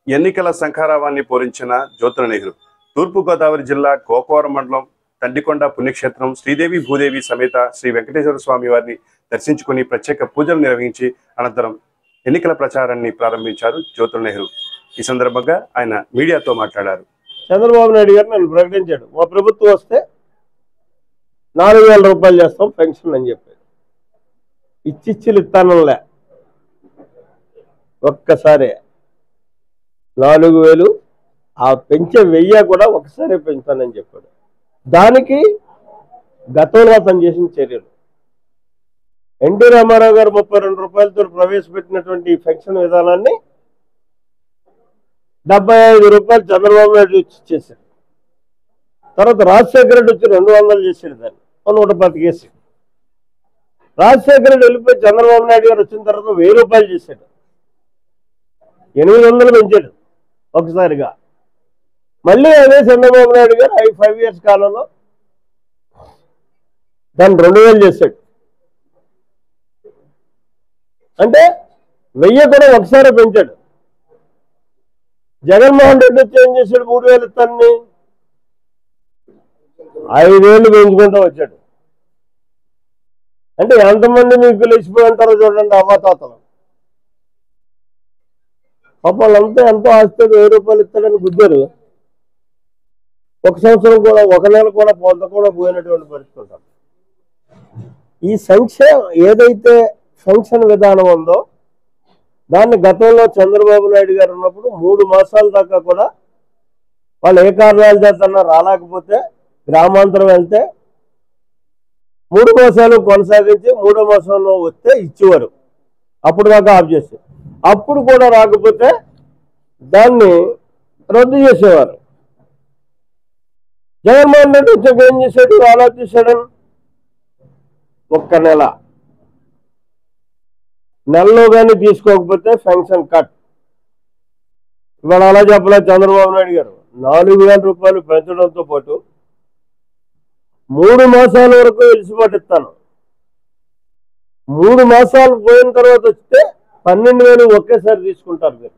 ఎన్నికల శంఖారావాన్ని పూరించిన జ్యోతుల నెహ్రూ తూర్పుగోదావరి జిల్లా గోకవరం మండలం తండికొండ పుణ్యక్షేత్రం శ్రీదేవి భూదేవి సమేత శ్రీ వెంకటేశ్వర స్వామి వారిని దర్శించుకుని ప్రత్యేక పూజలు నిర్వహించి అనంతరం ఎన్నికల ప్రచారాన్ని ప్రారంభించారు జ్యోతుల నెహ్రూ. ఈ సందర్భంగా ఆయన మీడియాతో మాట్లాడారు. చంద్రబాబు నాయుడు గారు నన్ను ప్రకటించాడు, మా ప్రభుత్వం వస్తే 4,000 రూపాయలు చేస్తాం పెన్షన్ అని చెప్పాడు. ఇచ్చిచ్చులు ఇస్తానులే, ఒక్కసారి 4,000 ఆ పెంచే 1000 కూడా ఒకసారి పెంచుతానని చెప్పాడు. దానికి గతంలో అతను చేసిన చర్యలు, ఎన్టీ రామారావు గారు 32 రూపాయలతో ప్రవేశపెట్టినటువంటి పెన్షన్ విధానాన్ని 75 రూపాయలు చంద్రబాబు నాయుడు ఇచ్చేసాడు. తర్వాత రాజశేఖర రెడ్డి వచ్చి 200 చేసాడు, దాన్ని 110 కేసు. రాజశేఖర రెడ్డి వెళ్ళిపోయి చంద్రబాబు నాయుడు గారు వచ్చిన తర్వాత 1000 రూపాయలు చేశాడు, 800 పెంచాడు ఒకసారిగా. మళ్ళీ అదే చంద్రబాబు నాయుడు గారు 5 ఇయర్స్ కాలంలో దాన్ని 2,000 చేశాడు. అంటే 1000 కూడా ఒకసారి పెంచాడు. జగన్మోహన్ రెడ్డి వచ్చి ఏం చేశాడు, 3,000 ఇస్తానని 5,000 పెంచుకుంటూ వచ్చాడు. అంటే ఎంతమంది మీకు లేచిపోయి ఉంటారో చూడండి అవ్వాతాతలు. పాప వాళ్ళంతా ఎంతో ఆస్తి 1000 రూపాయలు ఇస్తాడని గుద్దారు. ఒక సంవత్సరం కూడా, ఒక నెల కూడా పొంద కూడా పోయినటువంటి పరిస్థితి ఉంటారు. ఈ ఏదైతే పెన్షన్ విధానం ఉందో దాన్ని గతంలో చంద్రబాబు నాయుడు గారు ఉన్నప్పుడు 3 మాసాల దాకా కూడా వాళ్ళు ఏ కారణాల చేతన్నా రాలేకపోతే గ్రామాంతరం వెళ్తే 3 మాసాలు కొనసాగించి 3వ మాసంలో వస్తే ఇచ్చేవారు. అప్పుడు దాకా ఆఫ్ చేసి, అప్పుడు కూడా రాకపోతే దాన్ని రద్దు చేసేవారు. జగన్మోహన్ రెడ్డి వచ్చాక ఏం చేశాడు, అలా చేశాడని ఒక్క నెలలో కానీ తీసుకోకపోతే పెన్షన్ కట్. ఇవాళ అలా చెప్పలేదు చంద్రబాబు నాయుడు గారు. 4,000 రూపాయలు పెంచడంతో పాటు 3 మాసాల వరకు వెలిసిబాటు ఇస్తాను. 3 మాసాలు పోయిన తర్వాత వస్తే 12,000 ఒకేసారి తీసుకుంటారు మీరు.